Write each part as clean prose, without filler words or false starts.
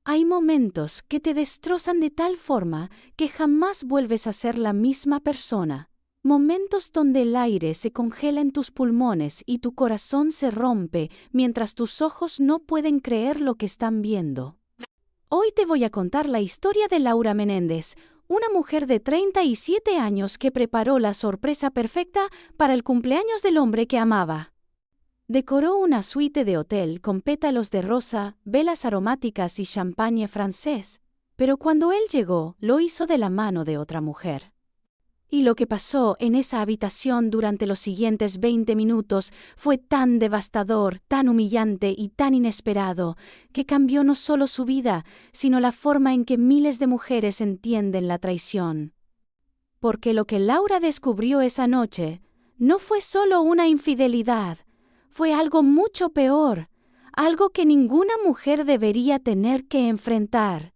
Hay momentos que te destrozan de tal forma que jamás vuelves a ser la misma persona. Momentos donde el aire se congela en tus pulmones y tu corazón se rompe mientras tus ojos no pueden creer lo que están viendo. Hoy te voy a contar la historia de Laura Menéndez, una mujer de 37 años que preparó la sorpresa perfecta para el cumpleaños del hombre que amaba. Decoró una suite de hotel con pétalos de rosa, velas aromáticas y champagne francés, pero cuando él llegó, lo hizo de la mano de otra mujer. Y lo que pasó en esa habitación durante los siguientes 20 minutos fue tan devastador, tan humillante y tan inesperado, que cambió no solo su vida, sino la forma en que miles de mujeres entienden la traición. Porque lo que Laura descubrió esa noche no fue solo una infidelidad, fue algo mucho peor, algo que ninguna mujer debería tener que enfrentar.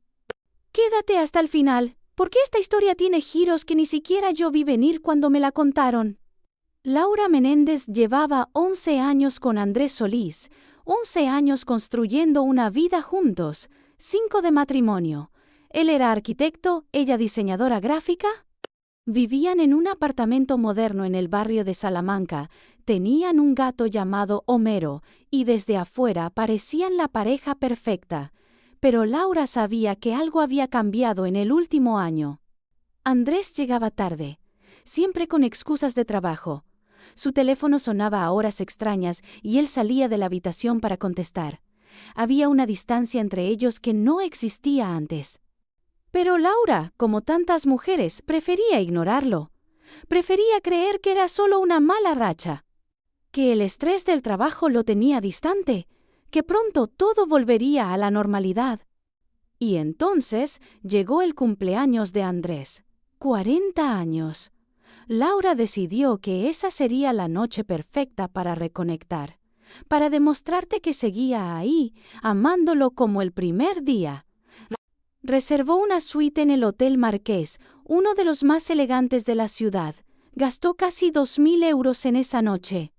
Quédate hasta el final, porque esta historia tiene giros que ni siquiera yo vi venir cuando me la contaron. Laura Menéndez llevaba 11 años con Andrés Solís, 11 años construyendo una vida juntos, 5 de matrimonio. Él era arquitecto, ella diseñadora gráfica. Vivían en un apartamento moderno en el barrio de Salamanca, tenían un gato llamado Homero, y desde afuera parecían la pareja perfecta. Pero Laura sabía que algo había cambiado en el último año. Andrés llegaba tarde, siempre con excusas de trabajo. Su teléfono sonaba a horas extrañas y él salía de la habitación para contestar. Había una distancia entre ellos que no existía antes. Pero Laura, como tantas mujeres, prefería ignorarlo. Prefería creer que era solo una mala racha, que el estrés del trabajo lo tenía distante, que pronto todo volvería a la normalidad. Y entonces llegó el cumpleaños de Andrés. 40 años. Laura decidió que esa sería la noche perfecta para reconectar, para demostrarte que seguía ahí, amándolo como el primer día. Reservó una suite en el Hotel Marqués, uno de los más elegantes de la ciudad. Gastó casi 2.000 euros en esa noche.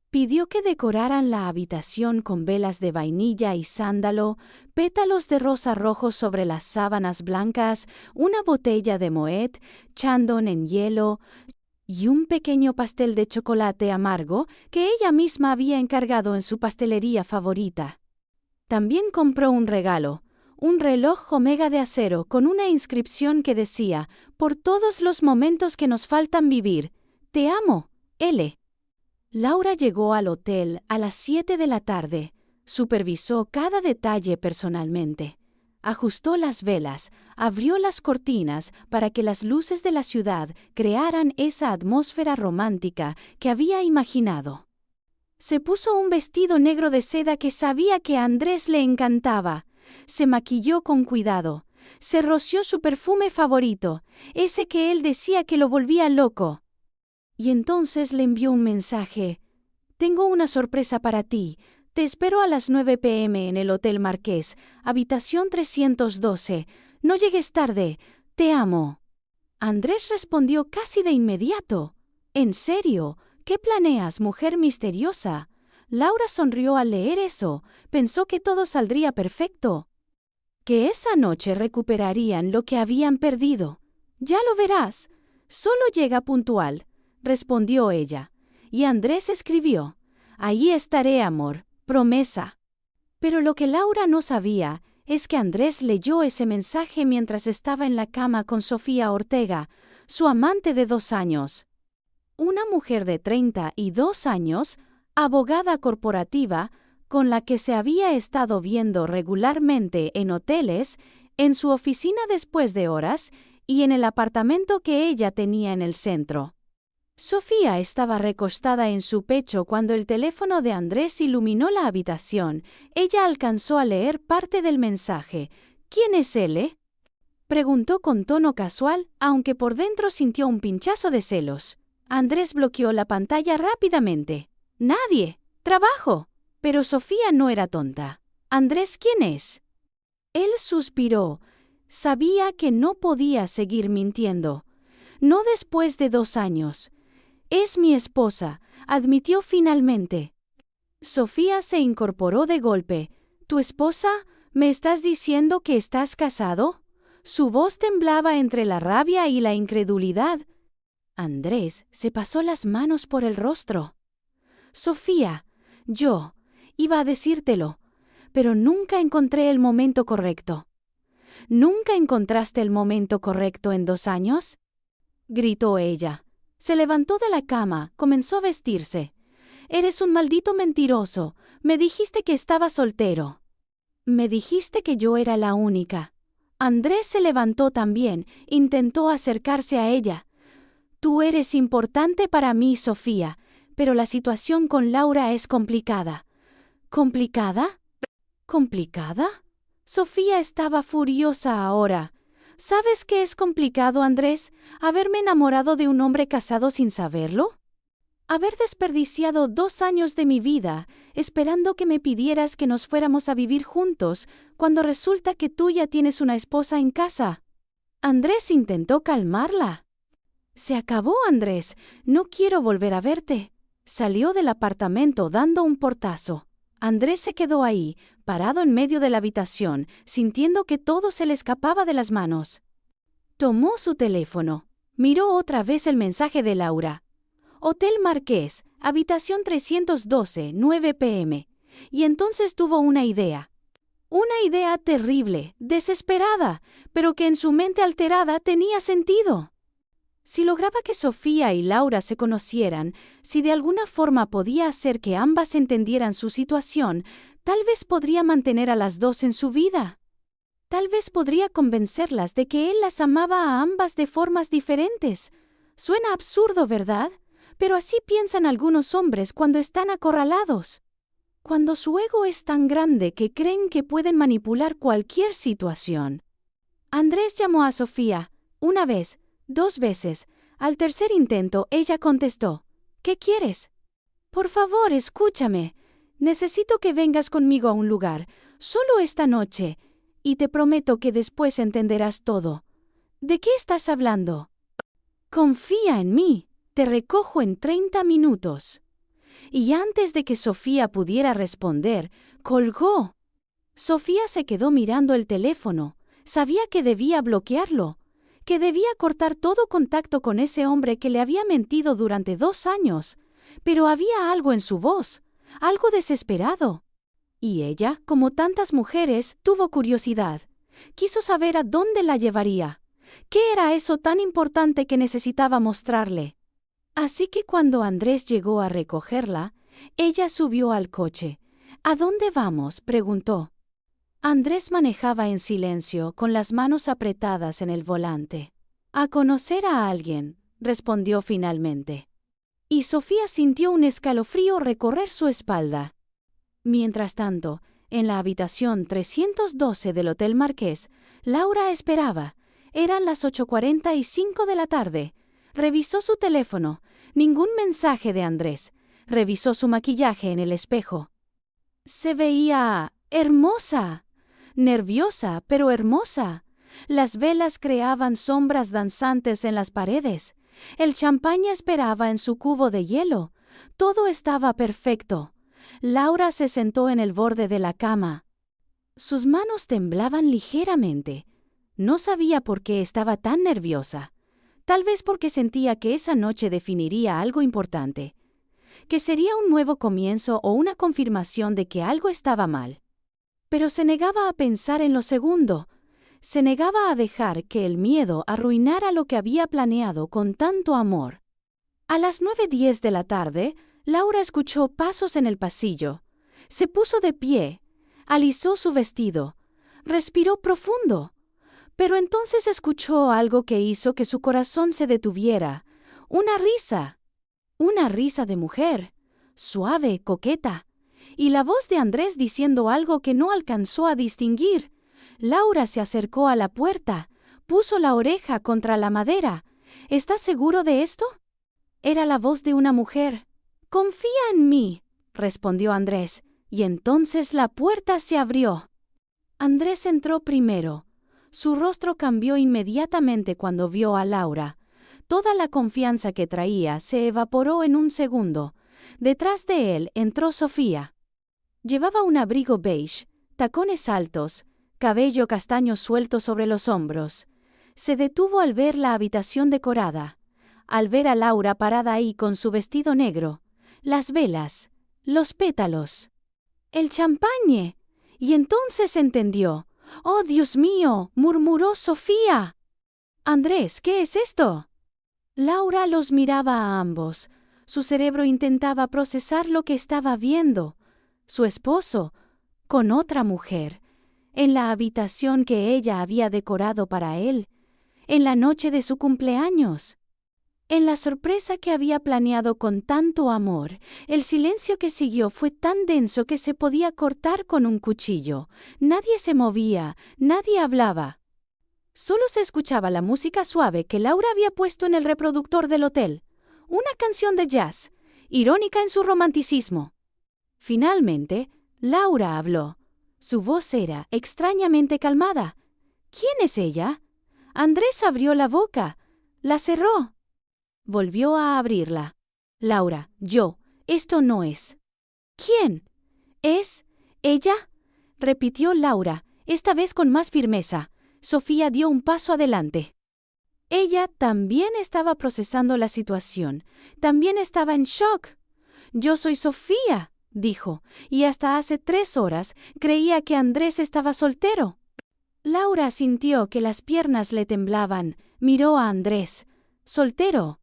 Pidió que decoraran la habitación con velas de vainilla y sándalo, pétalos de rosa rojos sobre las sábanas blancas, una botella de Moet, chandon en hielo y un pequeño pastel de chocolate amargo que ella misma había encargado en su pastelería favorita. También compró un regalo. Un reloj Omega de acero con una inscripción que decía: «Por todos los momentos que nos faltan vivir, te amo, L». Laura llegó al hotel a las 7 de la tarde, supervisó cada detalle personalmente. Ajustó las velas, abrió las cortinas para que las luces de la ciudad crearan esa atmósfera romántica que había imaginado. Se puso un vestido negro de seda que sabía que a Andrés le encantaba. Se maquilló con cuidado. Se roció su perfume favorito, ese que él decía que lo volvía loco. Y entonces le envió un mensaje. «Tengo una sorpresa para ti. Te espero a las 9 p.m. en el Hotel Marqués, habitación 312. No llegues tarde. Te amo». Andrés respondió casi de inmediato. «¿En serio? ¿Qué planeas, mujer misteriosa?» Laura sonrió al leer eso, pensó que todo saldría perfecto, que esa noche recuperarían lo que habían perdido. «Ya lo verás. Solo llega puntual», respondió ella. Y Andrés escribió: «Allí estaré, amor, promesa». Pero lo que Laura no sabía es que Andrés leyó ese mensaje mientras estaba en la cama con Sofía Ortega, su amante de 2 años. Una mujer de 32 años, abogada corporativa, con la que se había estado viendo regularmente en hoteles, en su oficina después de horas y en el apartamento que ella tenía en el centro. Sofía estaba recostada en su pecho cuando el teléfono de Andrés iluminó la habitación. Ella alcanzó a leer parte del mensaje. «¿Quién es él?», preguntó con tono casual, aunque por dentro sintió un pinchazo de celos. Andrés bloqueó la pantalla rápidamente. «Nadie. Trabajo». Pero Sofía no era tonta. «Andrés, ¿quién es?». Él suspiró. Sabía que no podía seguir mintiendo. «No después de 2 años. Es mi esposa», admitió finalmente. Sofía se incorporó de golpe. «¿Tu esposa? ¿Me estás diciendo que estás casado? Su voz temblaba entre la rabia y la incredulidad. Andrés se pasó las manos por el rostro. Sofía, yo iba a decírtelo, pero nunca encontré el momento correcto. ¿Nunca encontraste el momento correcto en 2 años? Gritó ella. Se levantó de la cama, comenzó a vestirse. Eres un maldito mentiroso. Me dijiste que estaba soltero. Me dijiste que yo era la única. Andrés se levantó también, intentó acercarse a ella. Tú eres importante para mí, Sofía, pero la situación con Laura es complicada. ¿Complicada? ¿Complicada? Sofía estaba furiosa ahora. ¿Sabes qué es complicado, Andrés? ¿Haberme enamorado de un hombre casado sin saberlo? ¿Haber desperdiciado 2 años de mi vida esperando que me pidieras que nos fuéramos a vivir juntos cuando resulta que tú ya tienes una esposa en casa? Andrés intentó calmarla. Se acabó, Andrés. No quiero volver a verte. Salió del apartamento dando un portazo. Andrés se quedó ahí, parado en medio de la habitación, sintiendo que todo se le escapaba de las manos. Tomó su teléfono. Miró otra vez el mensaje de Laura. Hotel Marqués, habitación 312, 9 p.m. Y entonces tuvo una idea. Una idea terrible, desesperada, pero que en su mente alterada tenía sentido. Si lograba que Sofía y Laura se conocieran, si de alguna forma podía hacer que ambas entendieran su situación, tal vez podría mantener a las dos en su vida. Tal vez podría convencerlas de que él las amaba a ambas de formas diferentes. Suena absurdo, ¿verdad? Pero así piensan algunos hombres cuando están acorralados. Cuando su ego es tan grande que creen que pueden manipular cualquier situación. Andrés llamó a Sofía, 1 vez, 2 veces. Al tercer intento, ella contestó, ¿qué quieres? Por favor, escúchame. Necesito que vengas conmigo a un lugar, solo esta noche, y te prometo que después entenderás todo. ¿De qué estás hablando? Confía en mí, te recojo en 30 minutos. Y antes de que Sofía pudiera responder, colgó. Sofía se quedó mirando el teléfono. Sabía que debía bloquearlo, que debía cortar todo contacto con ese hombre que le había mentido durante 2 años. Pero había algo en su voz, algo desesperado. Y ella, como tantas mujeres, tuvo curiosidad. Quiso saber a dónde la llevaría. ¿Qué era eso tan importante que necesitaba mostrarle? Así que cuando Andrés llegó a recogerla, ella subió al coche. ¿A dónde vamos?, preguntó. Andrés manejaba en silencio, con las manos apretadas en el volante. A conocer a alguien, respondió finalmente. Y Sofía sintió un escalofrío recorrer su espalda. Mientras tanto, en la habitación 312 del Hotel Marqués, Laura esperaba. Eran las 8:45 de la tarde. Revisó su teléfono. Ningún mensaje de Andrés. Revisó su maquillaje en el espejo. Se veía hermosa. Nerviosa, pero hermosa. Las velas creaban sombras danzantes en las paredes. El champaña esperaba en su cubo de hielo. Todo estaba perfecto. Laura se sentó en el borde de la cama. Sus manos temblaban ligeramente. No sabía por qué estaba tan nerviosa. Tal vez porque sentía que esa noche definiría algo importante. Que sería un nuevo comienzo o una confirmación de que algo estaba mal. Pero se negaba a pensar en lo segundo. Se negaba a dejar que el miedo arruinara lo que había planeado con tanto amor. A las 9:10 de la tarde, Laura escuchó pasos en el pasillo. Se puso de pie, alisó su vestido, respiró profundo. Pero entonces escuchó algo que hizo que su corazón se detuviera. Una risa de mujer, suave, coqueta. Y la voz de Andrés diciendo algo que no alcanzó a distinguir. Laura se acercó a la puerta, puso la oreja contra la madera. ¿Estás seguro de esto? Era la voz de una mujer. «Confía en mí», respondió Andrés, y entonces la puerta se abrió. Andrés entró primero. Su rostro cambió inmediatamente cuando vio a Laura. Toda la confianza que traía se evaporó en un segundo. Detrás de él entró Sofía. Llevaba un abrigo beige, tacones altos, cabello castaño suelto sobre los hombros. Se detuvo al ver la habitación decorada, al ver a Laura parada ahí con su vestido negro, las velas, los pétalos, el champagne, y entonces entendió. «¡Oh, Dios mío!», murmuró Sofía. «Andrés, ¿qué es esto?». Laura los miraba a ambos. Su cerebro intentaba procesar lo que estaba viendo. Su esposo, con otra mujer, en la habitación que ella había decorado para él, en la noche de su cumpleaños. En la sorpresa que había planeado con tanto amor, el silencio que siguió fue tan denso que se podía cortar con un cuchillo. Nadie se movía, nadie hablaba. Solo se escuchaba la música suave que Laura había puesto en el reproductor del hotel. Una canción de jazz, irónica en su romanticismo. Finalmente, Laura habló. Su voz era extrañamente calmada. ¿Quién es ella? Andrés abrió la boca. La cerró. Volvió a abrirla. Laura, esto no es. ¿Quién? ¿Es ella?, repitió Laura, esta vez con más firmeza. Sofía dio un paso adelante. Ella también estaba procesando la situación. También estaba en shock. «Yo soy Sofía», dijo, y hasta hace 3 horas creía que Andrés estaba soltero. Laura sintió que las piernas le temblaban. Miró a Andrés. «¿Soltero?».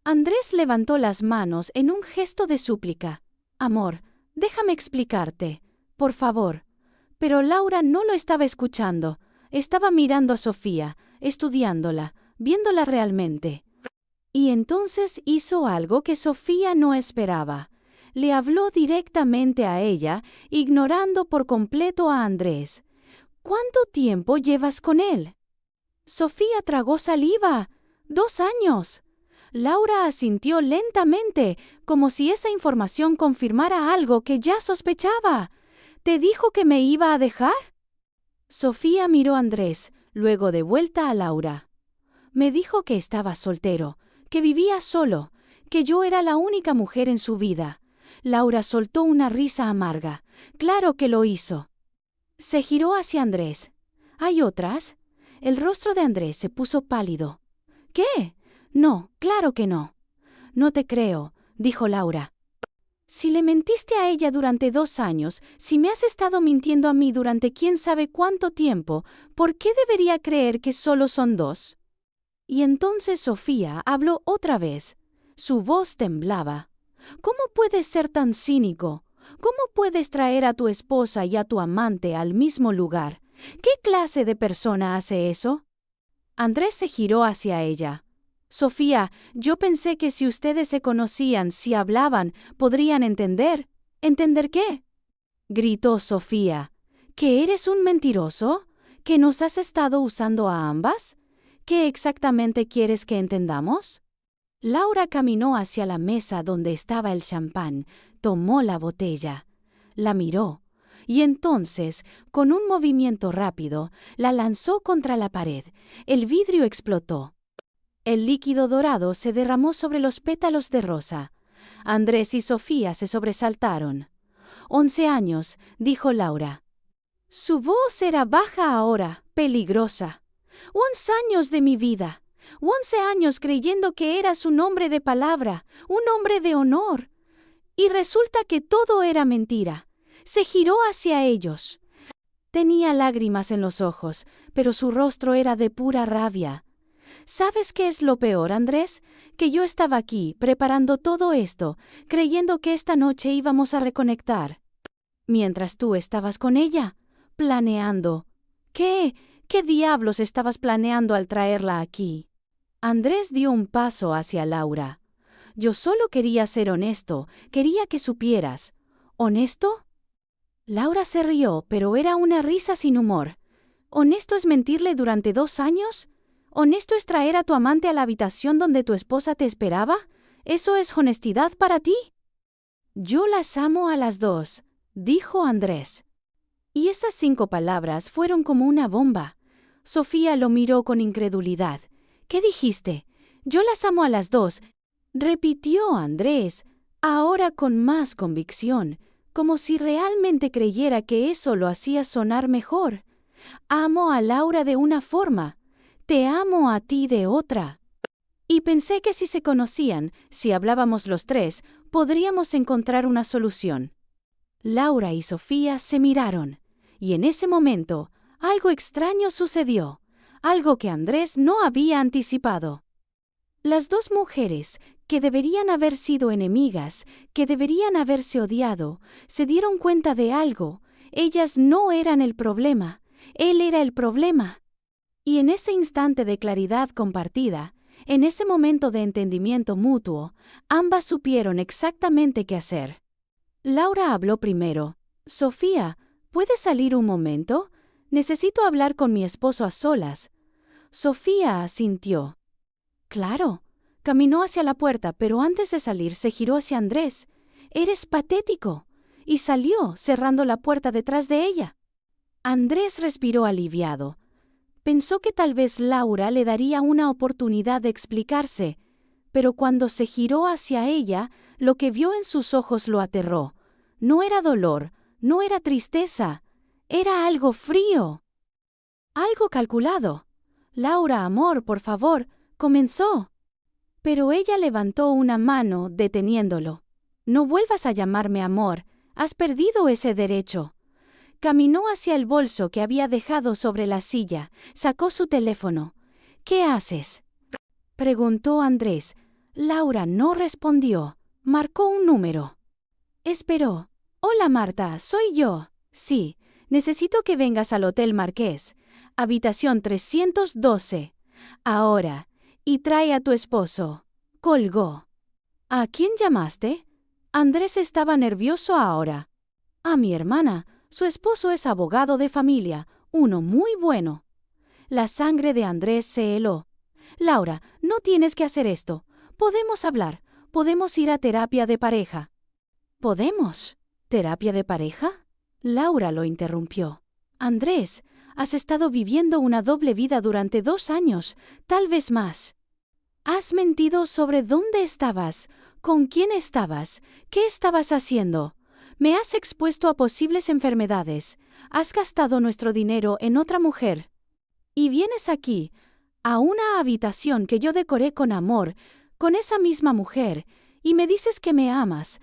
Andrés levantó las manos en un gesto de súplica. «Amor, déjame explicarte, por favor». Pero Laura no lo estaba escuchando. Estaba mirando a Sofía, estudiándola, viéndola realmente. Y entonces hizo algo que Sofía no esperaba. Le habló directamente a ella, ignorando por completo a Andrés. «¿Cuánto tiempo llevas con él?». Sofía tragó saliva. 2 años. Laura asintió lentamente, como si esa información confirmara algo que ya sospechaba. «¿Te dijo que me iba a dejar?». Sofía miró a Andrés, luego de vuelta a Laura. «Me dijo que estaba soltero, que vivía solo, que yo era la única mujer en su vida». Laura soltó una risa amarga. «Claro que lo hizo». Se giró hacia Andrés. «¿Hay otras?». El rostro de Andrés se puso pálido. «¿Qué?». «No, claro que no». «No te creo», dijo Laura. «Si le mentiste a ella durante 2 años, si me has estado mintiendo a mí durante quién sabe cuánto tiempo, ¿por qué debería creer que solo son 2?». Y entonces Sofía habló otra vez. Su voz temblaba. «¿Cómo puedes ser tan cínico? ¿Cómo puedes traer a tu esposa y a tu amante al mismo lugar? ¿Qué clase de persona hace eso?». Andrés se giró hacia ella. «Sofía, yo pensé que si ustedes se conocían, si hablaban, podrían entender». «¿Entender qué?», gritó Sofía. «¿Que eres un mentiroso? ¿Que nos has estado usando a ambas? ¿Qué exactamente quieres que entendamos?». Laura caminó hacia la mesa donde estaba el champán, tomó la botella, la miró, y entonces, con un movimiento rápido, la lanzó contra la pared. El vidrio explotó. El líquido dorado se derramó sobre los pétalos de rosa. Andrés y Sofía se sobresaltaron. «11 años», dijo Laura. Su voz era baja ahora, peligrosa. «11 años de mi vida. 11 años creyendo que eras un hombre de palabra, un hombre de honor. Y resulta que todo era mentira». Se giró hacia ellos. Tenía lágrimas en los ojos, pero su rostro era de pura rabia. «¿Sabes qué es lo peor, Andrés? Que yo estaba aquí, preparando todo esto, creyendo que esta noche íbamos a reconectar. Mientras tú estabas con ella, planeando. ¿Qué diablos estabas planeando al traerla aquí?». Andrés dio un paso hacia Laura. «Yo solo quería ser honesto, quería que supieras». «¿Honesto?». Laura se rió, pero era una risa sin humor. «¿Honesto es mentirle durante 2 años? ¿Honesto es traer a tu amante a la habitación donde tu esposa te esperaba? ¿Eso es honestidad para ti?». «Yo las amo a las 2», dijo Andrés. Y esas 5 palabras fueron como una bomba. Sofía lo miró con incredulidad. «¿Qué dijiste?». «Yo las amo a las 2», repitió Andrés, ahora con más convicción. como si realmente creyera que eso lo hacía sonar mejor. Amo a Laura de una forma, te amo a ti de otra. Y pensé que si se conocían, si hablábamos los tres, podríamos encontrar una solución. Laura y Sofía se miraron, y en ese momento, algo extraño sucedió, algo que Andrés no había anticipado. Las dos mujeres, que deberían haber sido enemigas, que deberían haberse odiado, se dieron cuenta de algo. Ellas no eran el problema, él era el problema. Y en ese instante de claridad compartida, en ese momento de entendimiento mutuo, ambas supieron exactamente qué hacer. Laura habló primero. Sofía, ¿puedes salir un momento? Necesito hablar con mi esposo a solas. Sofía asintió. Claro. Caminó hacia la puerta, pero antes de salir se giró hacia Andrés. Eres patético. Y salió, cerrando la puerta detrás de ella. Andrés respiró aliviado. Pensó que tal vez Laura le daría una oportunidad de explicarse, pero cuando se giró hacia ella, lo que vio en sus ojos lo aterró. No era dolor, no era tristeza, era algo frío. Algo calculado. Laura, amor, por favor, comenzó. Pero ella levantó una mano, deteniéndolo. No vuelvas a llamarme amor, has perdido ese derecho. Caminó hacia el bolso que había dejado sobre la silla, sacó su teléfono. ¿Qué haces?, preguntó Andrés. Laura no respondió. Marcó un número. Esperó. Hola Marta, soy yo. Sí, necesito que vengas al Hotel Marqués. Habitación 312. Ahora. Y trae a tu esposo. Colgó. ¿A quién llamaste? Andrés estaba nervioso ahora. A mi hermana. Su esposo es abogado de familia, uno muy bueno. La sangre de Andrés se heló. Laura, no tienes que hacer esto. Podemos hablar. Podemos ir a terapia de pareja. ¿Podemos? ¿Terapia de pareja? Laura lo interrumpió. Andrés, has estado viviendo una doble vida durante 2 años, tal vez más. Has mentido sobre dónde estabas, con quién estabas, qué estabas haciendo. Me has expuesto a posibles enfermedades. Has gastado nuestro dinero en otra mujer. Y vienes aquí, a una habitación que yo decoré con amor, con esa misma mujer, y me dices que me amas.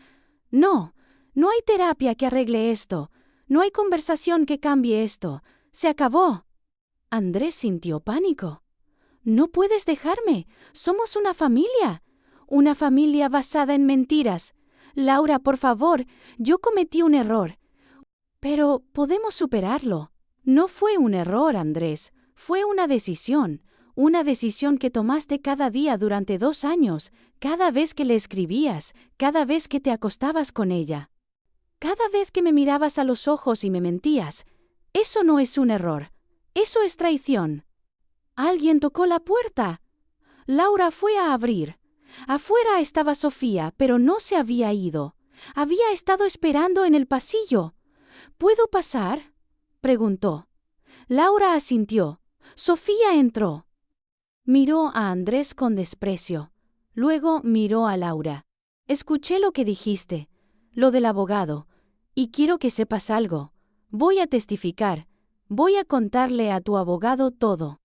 No, no hay terapia que arregle esto. No hay conversación que cambie esto. Se acabó. Andrés sintió pánico. No puedes dejarme. Somos una familia. Una familia basada en mentiras. Laura, por favor, yo cometí un error. Pero podemos superarlo. No fue un error, Andrés. Fue una decisión. Una decisión que tomaste cada día durante 2 años, cada vez que le escribías, cada vez que te acostabas con ella. Cada vez que me mirabas a los ojos y me mentías. Eso no es un error. Eso es traición. Alguien tocó la puerta. Laura fue a abrir. Afuera estaba Sofía, pero no se había ido. Había estado esperando en el pasillo. ¿Puedo pasar?, preguntó. Laura asintió. Sofía entró. Miró a Andrés con desprecio. Luego miró a Laura. Escuché lo que dijiste, lo del abogado, y quiero que sepas algo. Voy a testificar. Voy a contarle a tu abogado todo.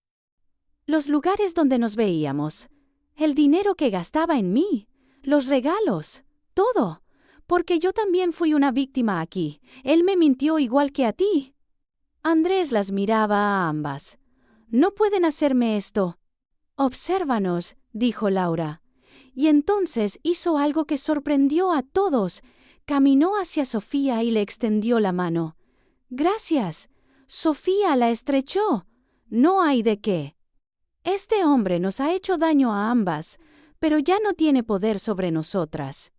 Los lugares donde nos veíamos. El dinero que gastaba en mí, los regalos, todo. Porque yo también fui una víctima aquí. Él me mintió igual que a ti. Andrés las miraba a ambas. No pueden hacerme esto. Obsérvanos, dijo Laura. Y entonces hizo algo que sorprendió a todos. Caminó hacia Sofía y le extendió la mano. Gracias. Sofía la estrechó. No hay de qué. Este hombre nos ha hecho daño a ambas, pero ya no tiene poder sobre nosotras.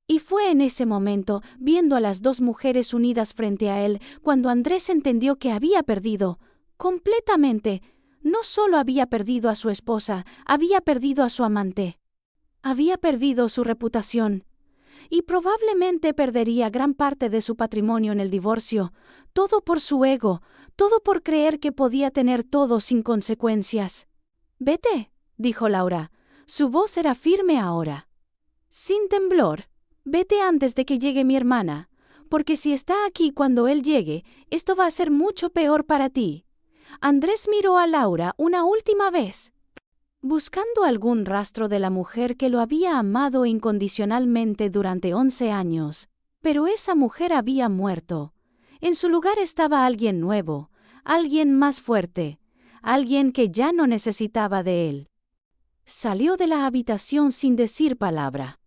Y fue en ese momento, viendo a las 2 mujeres unidas frente a él, cuando Andrés entendió que había perdido, completamente. No solo había perdido a su esposa, había perdido a su amante. Había perdido su reputación. Y probablemente perdería gran parte de su patrimonio en el divorcio, todo por su ego, todo por creer que podía tener todo sin consecuencias. Vete, dijo Laura. Su voz era firme ahora. Sin temblor. Vete antes de que llegue mi hermana. porque si está aquí cuando él llegue, esto va a ser mucho peor para ti. Andrés miró a Laura una última vez, buscando algún rastro de la mujer que lo había amado incondicionalmente durante 11 años. Pero esa mujer había muerto. En su lugar estaba alguien nuevo, alguien más fuerte, alguien que ya no necesitaba de él. Salió de la habitación sin decir palabra.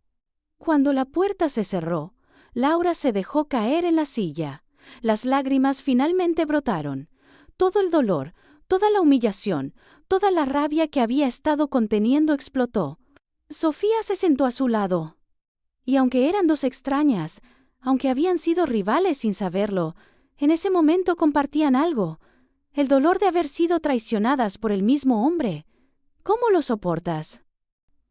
Cuando la puerta se cerró, Laura se dejó caer en la silla. Las lágrimas finalmente brotaron. Todo el dolor, toda la humillación, toda la rabia que había estado conteniendo explotó. Sofía se sentó a su lado. Y aunque eran dos extrañas, aunque habían sido rivales sin saberlo, en ese momento compartían algo: el dolor de haber sido traicionadas por el mismo hombre. ¿Cómo lo soportas?,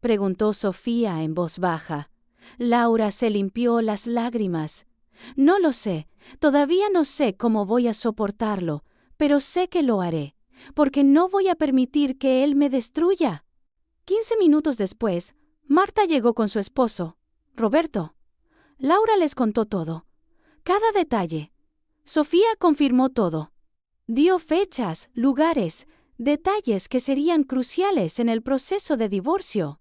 preguntó Sofía en voz baja. Laura se limpió las lágrimas. No lo sé, todavía no sé cómo voy a soportarlo, pero sé que lo haré, porque no voy a permitir que él me destruya. 15 minutos después, Marta llegó con su esposo, Roberto. Laura les contó todo, cada detalle. Sofía confirmó todo. Dio fechas, lugares, detalles que serían cruciales en el proceso de divorcio.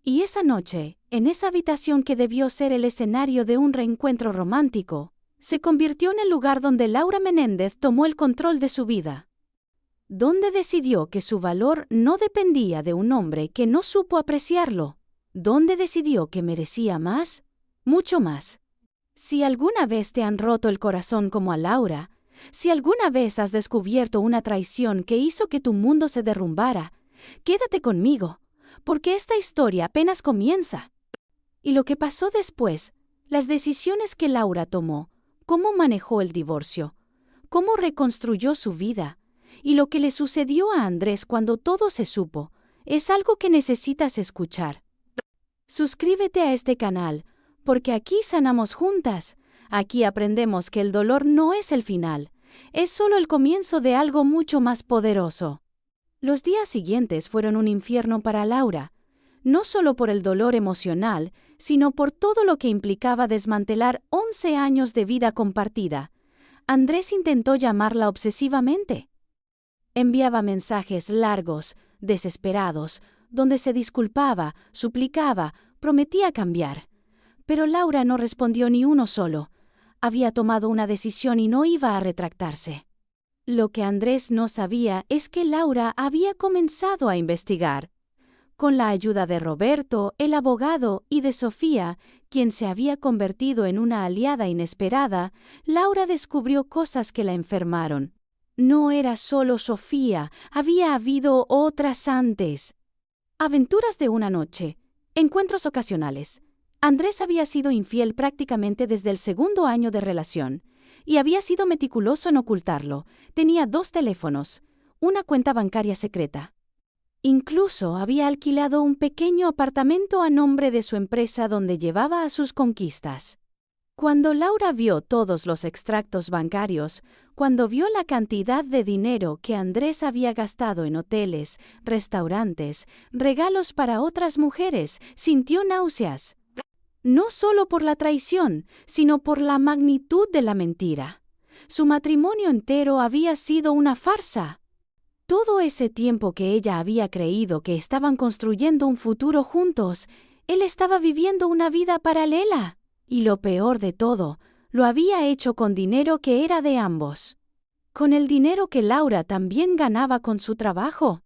Y esa noche, en esa habitación que debió ser el escenario de un reencuentro romántico, se convirtió en el lugar donde Laura Menéndez tomó el control de su vida. Donde decidió que su valor no dependía de un hombre que no supo apreciarlo. Donde decidió que merecía más, mucho más. Si alguna vez te han roto el corazón como a Laura, si alguna vez has descubierto una traición que hizo que tu mundo se derrumbara, quédate conmigo, porque esta historia apenas comienza. Y lo que pasó después, las decisiones que Laura tomó, cómo manejó el divorcio, cómo reconstruyó su vida, y lo que le sucedió a Andrés cuando todo se supo, es algo que necesitas escuchar. Suscríbete a este canal, porque aquí sanamos juntas. Aquí aprendemos que el dolor no es el final, es solo el comienzo de algo mucho más poderoso. Los días siguientes fueron un infierno para Laura, no solo por el dolor emocional, sino por todo lo que implicaba desmantelar 11 años de vida compartida. Andrés intentó llamarla obsesivamente. Enviaba mensajes largos, desesperados, donde se disculpaba, suplicaba, prometía cambiar. Pero Laura no respondió ni uno solo. Había tomado una decisión y no iba a retractarse. Lo que Andrés no sabía es que Laura había comenzado a investigar. Con la ayuda de Roberto, el abogado, y de Sofía, quien se había convertido en una aliada inesperada, Laura descubrió cosas que la enfermaron. No era solo Sofía, había habido otras antes. Aventuras de una noche, encuentros ocasionales. Andrés había sido infiel prácticamente desde el segundo año de relación, y había sido meticuloso en ocultarlo. Tenía 2 teléfonos, una cuenta bancaria secreta. Incluso había alquilado un pequeño apartamento a nombre de su empresa donde llevaba a sus conquistas. Cuando Laura vio todos los extractos bancarios, cuando vio la cantidad de dinero que Andrés había gastado en hoteles, restaurantes, regalos para otras mujeres, sintió náuseas. No solo por la traición, sino por la magnitud de la mentira. Su matrimonio entero había sido una farsa. Todo ese tiempo que ella había creído que estaban construyendo un futuro juntos, él estaba viviendo una vida paralela. Y lo peor de todo, lo había hecho con dinero que era de ambos. Con el dinero que Laura también ganaba con su trabajo.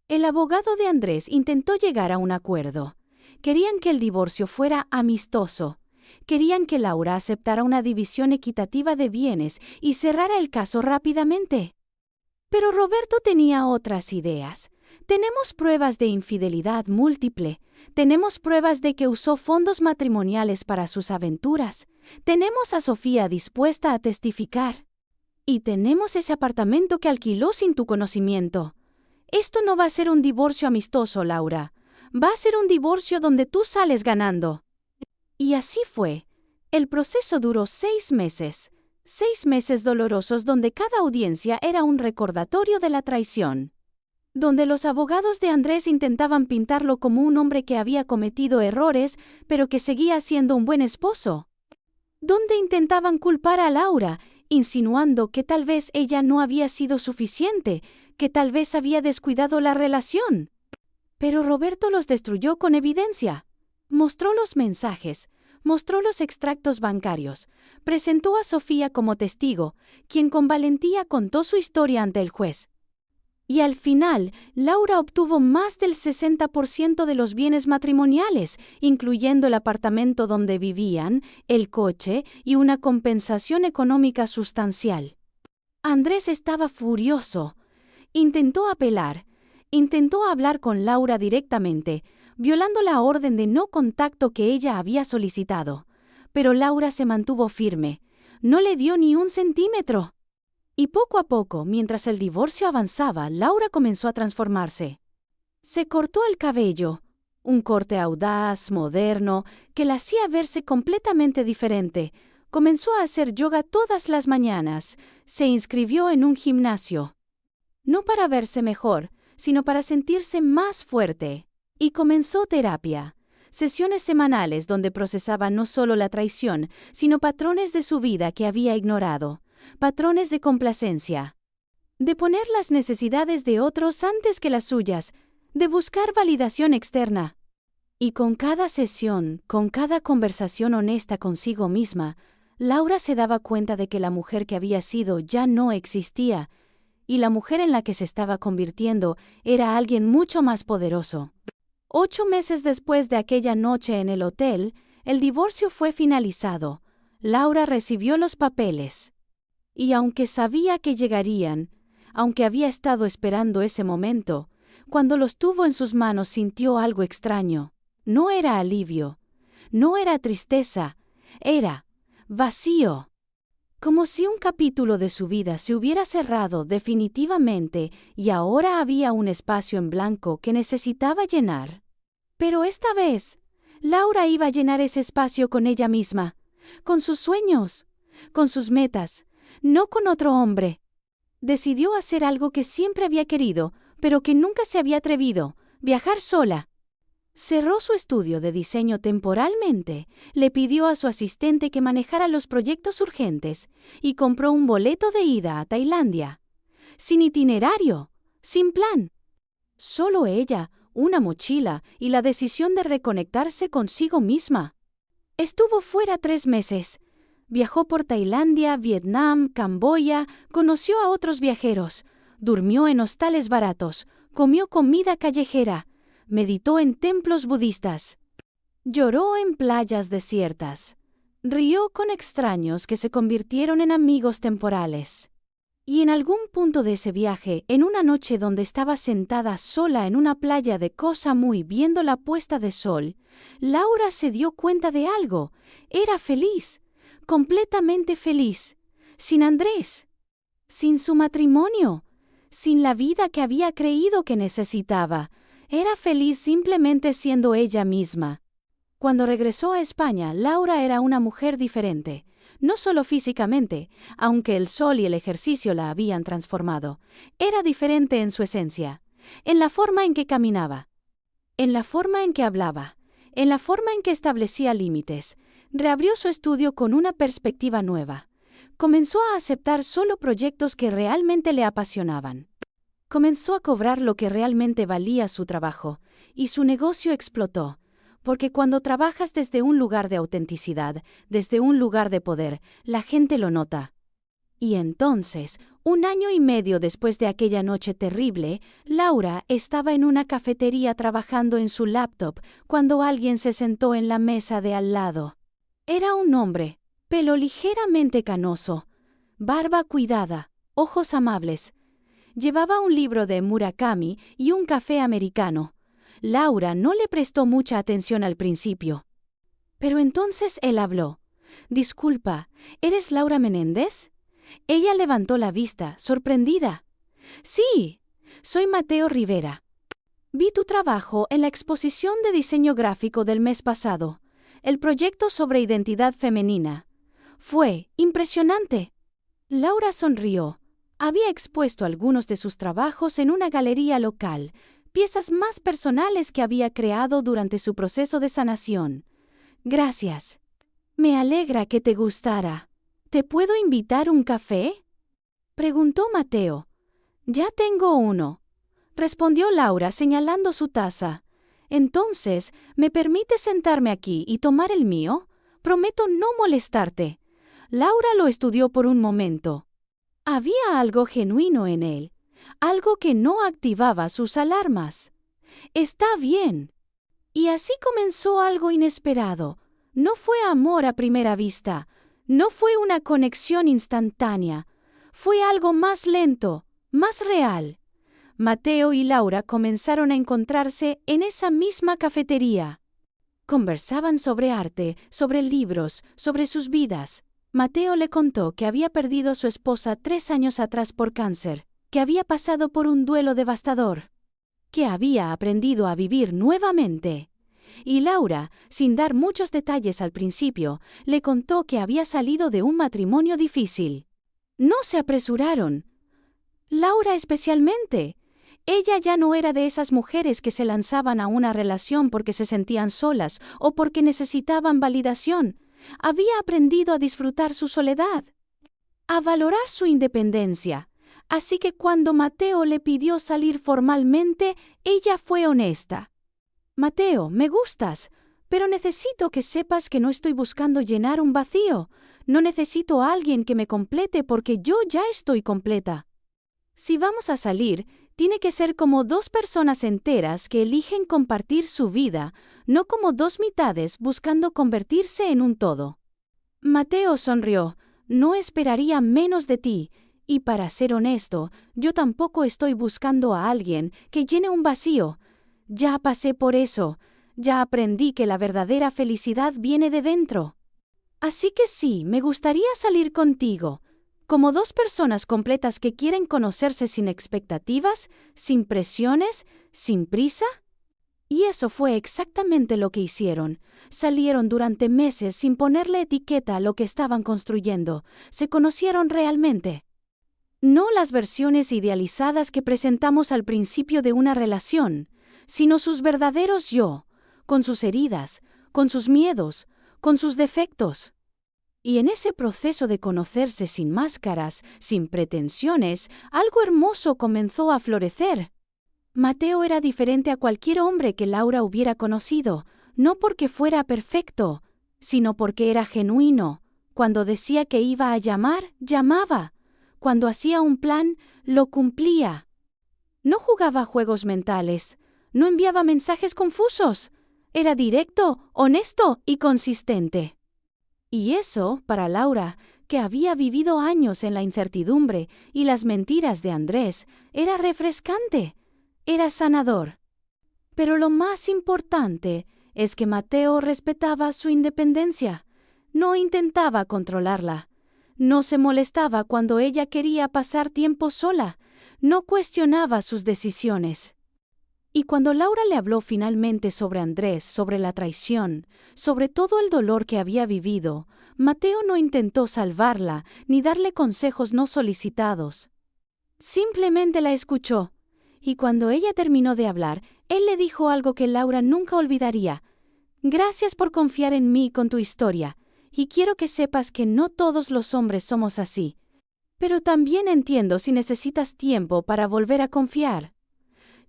El abogado de Andrés intentó llegar a un acuerdo. Querían que el divorcio fuera amistoso. Querían que Laura aceptara una división equitativa de bienes y cerrara el caso rápidamente. Pero Roberto tenía otras ideas. Tenemos pruebas de infidelidad múltiple. Tenemos pruebas de que usó fondos matrimoniales para sus aventuras. Tenemos a Sofía dispuesta a testificar. Y tenemos ese apartamento que alquiló sin tu conocimiento. Esto no va a ser un divorcio amistoso, Laura. Va a ser un divorcio donde tú sales ganando. Y así fue. El proceso duró 6 meses. 6 meses dolorosos donde cada audiencia era un recordatorio de la traición. Donde los abogados de Andrés intentaban pintarlo como un hombre que había cometido errores, pero que seguía siendo un buen esposo. donde intentaban culpar a Laura, insinuando que tal vez ella no había sido suficiente, que tal vez había descuidado la relación. Pero Roberto los destruyó con evidencia. Mostró los mensajes, mostró los extractos bancarios, presentó a Sofía como testigo, quien con valentía contó su historia ante el juez. Y al final, Laura obtuvo más del 60% de los bienes matrimoniales, incluyendo el apartamento donde vivían, el coche y una compensación económica sustancial. Andrés estaba furioso. Intentó apelar, intentó hablar con Laura directamente, violando la orden de no contacto que ella había solicitado. Pero Laura se mantuvo firme, no le dio ni un centímetro. Y poco a poco, mientras el divorcio avanzaba, Laura comenzó a transformarse. Se cortó el cabello, un corte audaz, moderno, que la hacía verse completamente diferente. Comenzó a hacer yoga todas las mañanas, se inscribió en un gimnasio. No para verse mejor, sino para sentirse más fuerte. Y comenzó terapia, sesiones semanales donde procesaba no solo la traición, sino patrones de su vida que había ignorado. Patrones de complacencia, de poner las necesidades de otros antes que las suyas, de buscar validación externa. Y con cada sesión, con cada conversación honesta consigo misma, Laura se daba cuenta de que la mujer que había sido ya no existía, y la mujer en la que se estaba convirtiendo era alguien mucho más poderoso. 8 meses después de aquella noche en el hotel, el divorcio fue finalizado. Laura recibió los papeles. Y aunque sabía que llegarían, aunque había estado esperando ese momento, cuando los tuvo en sus manos sintió algo extraño. No era alivio, no era tristeza, era vacío. Como si un capítulo de su vida se hubiera cerrado definitivamente y ahora había un espacio en blanco que necesitaba llenar. Pero esta vez, Laura iba a llenar ese espacio con ella misma, con sus sueños, con sus metas, no con otro hombre. Decidió hacer algo que siempre había querido, pero que nunca se había atrevido: viajar sola. Cerró su estudio de diseño temporalmente, le pidió a su asistente que manejara los proyectos urgentes y compró un boleto de ida a Tailandia. Sin itinerario, sin plan. Solo ella, una mochila y la decisión de reconectarse consigo misma. Estuvo fuera 3 meses. Viajó por Tailandia, Vietnam, Camboya, conoció a otros viajeros, durmió en hostales baratos, comió comida callejera, meditó en templos budistas, lloró en playas desiertas, rió con extraños que se convirtieron en amigos temporales. Y en algún punto de ese viaje, en una noche donde estaba sentada sola en una playa de Koh Samui viendo la puesta de sol, Laura se dio cuenta de algo. Era feliz. Completamente feliz, sin Andrés, sin su matrimonio, sin la vida que había creído que necesitaba. Era feliz simplemente siendo ella misma. Cuando regresó a España, Laura era una mujer diferente, no solo físicamente, aunque el sol y el ejercicio la habían transformado. Era diferente en su esencia, en la forma en que caminaba, en la forma en que hablaba, en la forma en que establecía límites. Reabrió su estudio con una perspectiva nueva. Comenzó a aceptar solo proyectos que realmente le apasionaban. Comenzó a cobrar lo que realmente valía su trabajo, y su negocio explotó, porque cuando trabajas desde un lugar de autenticidad, desde un lugar de poder, la gente lo nota. Y entonces, 1 año y medio después de aquella noche terrible, Laura estaba en una cafetería trabajando en su laptop cuando alguien se sentó en la mesa de al lado. Era un hombre, pelo ligeramente canoso, barba cuidada, ojos amables. Llevaba un libro de Murakami y un café americano. Laura no le prestó mucha atención al principio. Pero entonces él habló. «Disculpa, ¿eres Laura Menéndez?» Ella levantó la vista, sorprendida. «Sí, soy Mateo Rivera. Vi tu trabajo en la exposición de diseño gráfico del mes pasado. El proyecto sobre identidad femenina. Fue impresionante». Laura sonrió. Había expuesto algunos de sus trabajos en una galería local, piezas más personales que había creado durante su proceso de sanación. «Gracias». Me alegra que te gustara. ¿Te puedo invitar un café? Preguntó Mateo. Ya tengo uno, respondió Laura señalando su taza. Entonces, ¿me permites sentarme aquí y tomar el mío? Prometo no molestarte. Laura lo estudió por un momento. Había algo genuino en él, algo que no activaba sus alarmas. Está bien. Y así comenzó algo inesperado. No fue amor a primera vista, no fue una conexión instantánea, fue algo más lento, más real. Mateo y Laura comenzaron a encontrarse en esa misma cafetería. Conversaban sobre arte, sobre libros, sobre sus vidas. Mateo le contó que había perdido a su esposa 3 años atrás por cáncer, que había pasado por un duelo devastador, que había aprendido a vivir nuevamente. Y Laura, sin dar muchos detalles al principio, le contó que había salido de un matrimonio difícil. No se apresuraron. Laura especialmente. Ella ya no era de esas mujeres que se lanzaban a una relación porque se sentían solas o porque necesitaban validación. Había aprendido a disfrutar su soledad, a valorar su independencia. Así que cuando Mateo le pidió salir formalmente, ella fue honesta. Mateo, me gustas, pero necesito que sepas que no estoy buscando llenar un vacío. No necesito a alguien que me complete porque yo ya estoy completa. Si vamos a salir, tiene que ser como 2 personas enteras que eligen compartir su vida, no como 2 mitades buscando convertirse en un todo. Mateo sonrió. No esperaría menos de ti, y para ser honesto, yo tampoco estoy buscando a alguien que llene un vacío. Ya pasé por eso, ya aprendí que la verdadera felicidad viene de dentro. Así que sí, me gustaría salir contigo, como 2 personas completas que quieren conocerse sin expectativas, sin presiones, sin prisa. Y eso fue exactamente lo que hicieron. Salieron durante meses sin ponerle etiqueta a lo que estaban construyendo. Se conocieron realmente. No las versiones idealizadas que presentamos al principio de una relación, sino sus verdaderos yo, con sus heridas, con sus miedos, con sus defectos. Y en ese proceso de conocerse sin máscaras, sin pretensiones, algo hermoso comenzó a florecer. Mateo era diferente a cualquier hombre que Laura hubiera conocido, no porque fuera perfecto, sino porque era genuino. Cuando decía que iba a llamar, llamaba. Cuando hacía un plan, lo cumplía. No jugaba juegos mentales, no enviaba mensajes confusos. Era directo, honesto y consistente. Y eso, para Laura, que había vivido años en la incertidumbre y las mentiras de Andrés, era refrescante, era sanador. Pero lo más importante es que Mateo respetaba su independencia, no intentaba controlarla, no se molestaba cuando ella quería pasar tiempo sola, no cuestionaba sus decisiones. Y cuando Laura le habló finalmente sobre Andrés, sobre la traición, sobre todo el dolor que había vivido, Mateo no intentó salvarla ni darle consejos no solicitados. Simplemente la escuchó, y cuando ella terminó de hablar, él le dijo algo que Laura nunca olvidaría. Gracias por confiar en mí con tu historia, y quiero que sepas que no todos los hombres somos así. Pero también entiendo si necesitas tiempo para volver a confiar.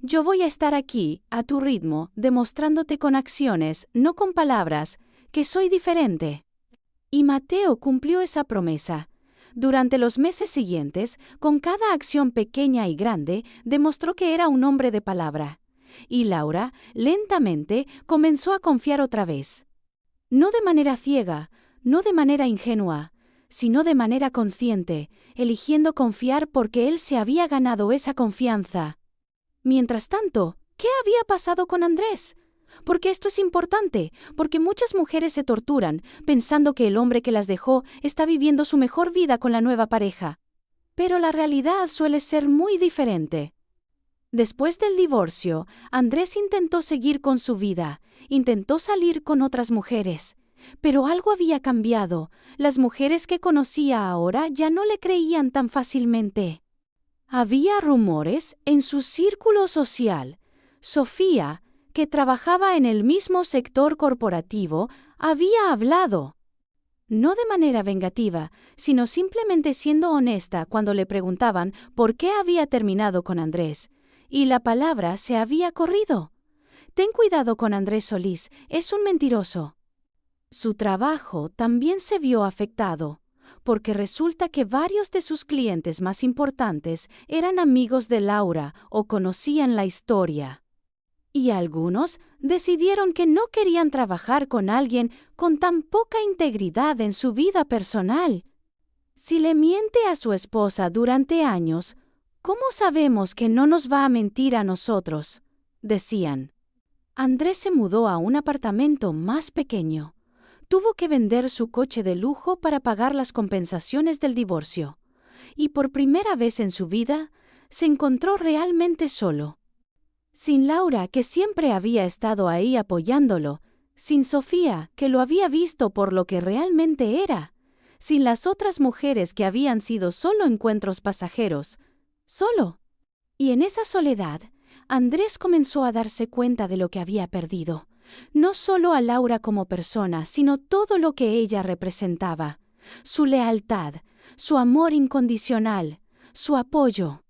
Yo voy a estar aquí, a tu ritmo, demostrándote con acciones, no con palabras, que soy diferente. Y Mateo cumplió esa promesa. Durante los meses siguientes, con cada acción pequeña y grande, demostró que era un hombre de palabra. Y Laura, lentamente, comenzó a confiar otra vez. No de manera ciega, no de manera ingenua, sino de manera consciente, eligiendo confiar porque él se había ganado esa confianza. Mientras tanto, ¿qué había pasado con Andrés? Porque esto es importante, porque muchas mujeres se torturan pensando que el hombre que las dejó está viviendo su mejor vida con la nueva pareja. Pero la realidad suele ser muy diferente. Después del divorcio, Andrés intentó seguir con su vida, intentó salir con otras mujeres. Pero algo había cambiado. Las mujeres que conocía ahora ya no le creían tan fácilmente. Había rumores en su círculo social. Sofía, que trabajaba en el mismo sector corporativo, había hablado. No de manera vengativa, sino simplemente siendo honesta cuando le preguntaban por qué había terminado con Andrés, y la palabra se había corrido. Ten cuidado con Andrés Solís, es un mentiroso. Su trabajo también se vio afectado, porque resulta que varios de sus clientes más importantes eran amigos de Laura o conocían la historia. Y algunos decidieron que no querían trabajar con alguien con tan poca integridad en su vida personal. Si le miente a su esposa durante años, ¿cómo sabemos que no nos va a mentir a nosotros?, decían. Andrés se mudó a un apartamento más pequeño. Tuvo que vender su coche de lujo para pagar las compensaciones del divorcio. Y por primera vez en su vida, se encontró realmente solo. Sin Laura, que siempre había estado ahí apoyándolo, sin Sofía, que lo había visto por lo que realmente era, sin las otras mujeres que habían sido solo encuentros pasajeros, solo. Y en esa soledad, Andrés comenzó a darse cuenta de lo que había perdido, no solo a Laura como persona, sino todo lo que ella representaba, su lealtad, su amor incondicional, su apoyo.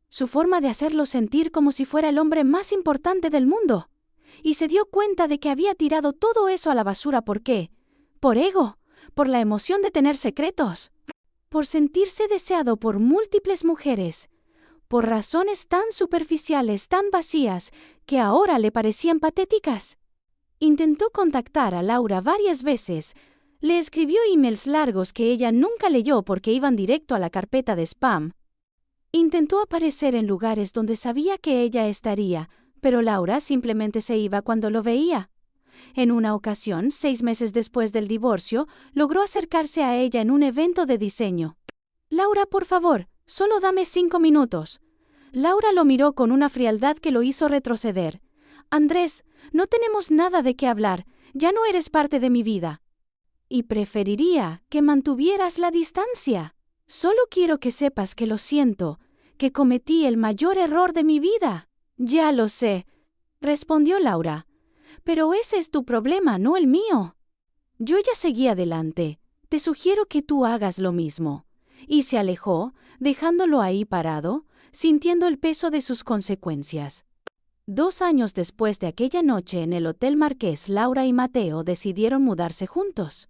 Su forma de hacerlo sentir como si fuera el hombre más importante del mundo. Y se dio cuenta de que había tirado todo eso a la basura. ¿Por qué? Por ego, por la emoción de tener secretos, por sentirse deseado por múltiples mujeres, por razones tan superficiales, tan vacías, que ahora le parecían patéticas. Intentó contactar a Laura varias veces. Le escribió emails largos que ella nunca leyó porque iban directo a la carpeta de spam. Intentó aparecer en lugares donde sabía que ella estaría, pero Laura simplemente se iba cuando lo veía. En una ocasión, 6 meses después del divorcio, logró acercarse a ella en un evento de diseño. «Laura, por favor, solo dame 5 minutos». Laura lo miró con una frialdad que lo hizo retroceder. «Andrés, no tenemos nada de qué hablar, ya no eres parte de mi vida. Y preferiría que mantuvieras la distancia. Solo quiero que sepas que lo siento, que cometí el mayor error de mi vida». «Ya lo sé», respondió Laura. «Pero ese es tu problema, no el mío». Yo ya seguí adelante. Te sugiero que tú hagas lo mismo. Y se alejó, dejándolo ahí parado, sintiendo el peso de sus consecuencias. 2 años después de aquella noche en el Hotel Marqués, Laura y Mateo decidieron mudarse juntos.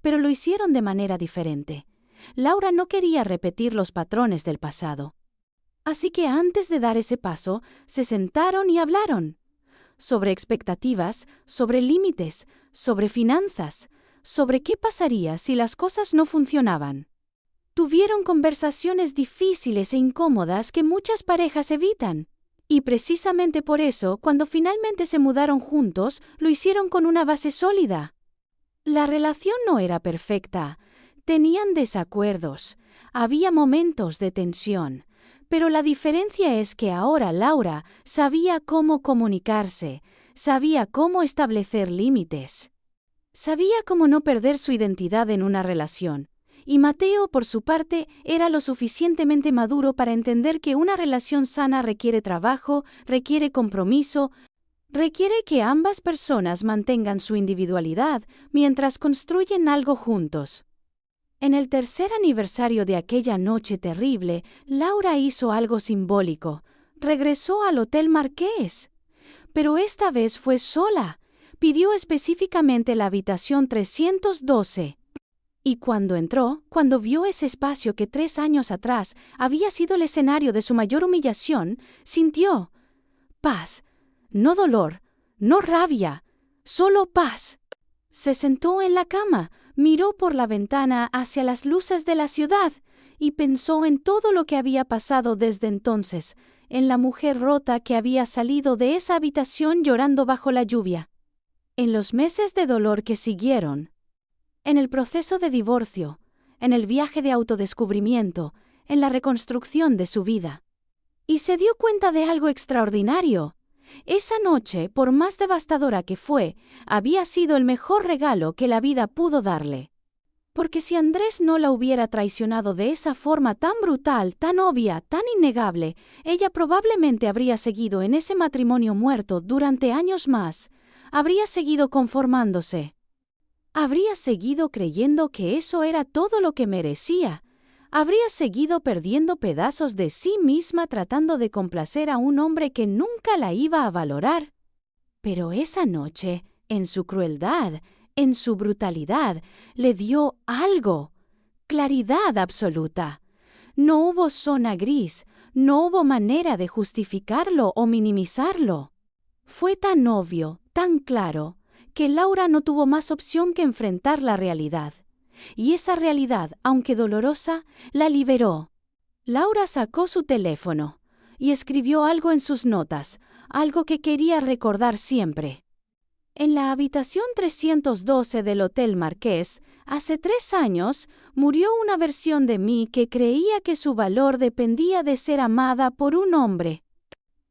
Pero lo hicieron de manera diferente. Laura no quería repetir los patrones del pasado. Así que antes de dar ese paso, se sentaron y hablaron. Sobre expectativas, sobre límites, sobre finanzas, sobre qué pasaría si las cosas no funcionaban. Tuvieron conversaciones difíciles e incómodas que muchas parejas evitan. Y precisamente por eso, cuando finalmente se mudaron juntos, lo hicieron con una base sólida. La relación no era perfecta. Tenían desacuerdos. Había momentos de tensión. Pero la diferencia es que ahora Laura sabía cómo comunicarse, sabía cómo establecer límites. Sabía cómo no perder su identidad en una relación. Y Mateo, por su parte, era lo suficientemente maduro para entender que una relación sana requiere trabajo, requiere compromiso, requiere que ambas personas mantengan su individualidad mientras construyen algo juntos. En el 3er aniversario de aquella noche terrible, Laura hizo algo simbólico. Regresó al Hotel Marqués. Pero esta vez fue sola. Pidió específicamente la habitación 312. Y cuando entró, cuando vio ese espacio que 3 años atrás había sido el escenario de su mayor humillación, sintió paz, no dolor, no rabia, solo paz. Se sentó en la cama, miró por la ventana hacia las luces de la ciudad y pensó en todo lo que había pasado desde entonces, en la mujer rota que había salido de esa habitación llorando bajo la lluvia. En los meses de dolor que siguieron, en el proceso de divorcio, en el viaje de autodescubrimiento, en la reconstrucción de su vida. Y se dio cuenta de algo extraordinario. Esa noche, por más devastadora que fue, había sido el mejor regalo que la vida pudo darle. Porque si Andrés no la hubiera traicionado de esa forma tan brutal, tan obvia, tan innegable, ella probablemente habría seguido en ese matrimonio muerto durante años más, habría seguido conformándose. Habría seguido creyendo que eso era todo lo que merecía. Habría seguido perdiendo pedazos de sí misma tratando de complacer a un hombre que nunca la iba a valorar. Pero esa noche, en su crueldad, en su brutalidad, le dio algo. Claridad absoluta. No hubo zona gris, no hubo manera de justificarlo o minimizarlo. Fue tan obvio, tan claro, que Laura no tuvo más opción que enfrentar la realidad. Y esa realidad, aunque dolorosa, la liberó. Laura sacó su teléfono y escribió algo en sus notas, algo que quería recordar siempre. En la habitación 312 del Hotel Marqués, hace 3 años, murió una versión de mí que creía que su valor dependía de ser amada por un hombre.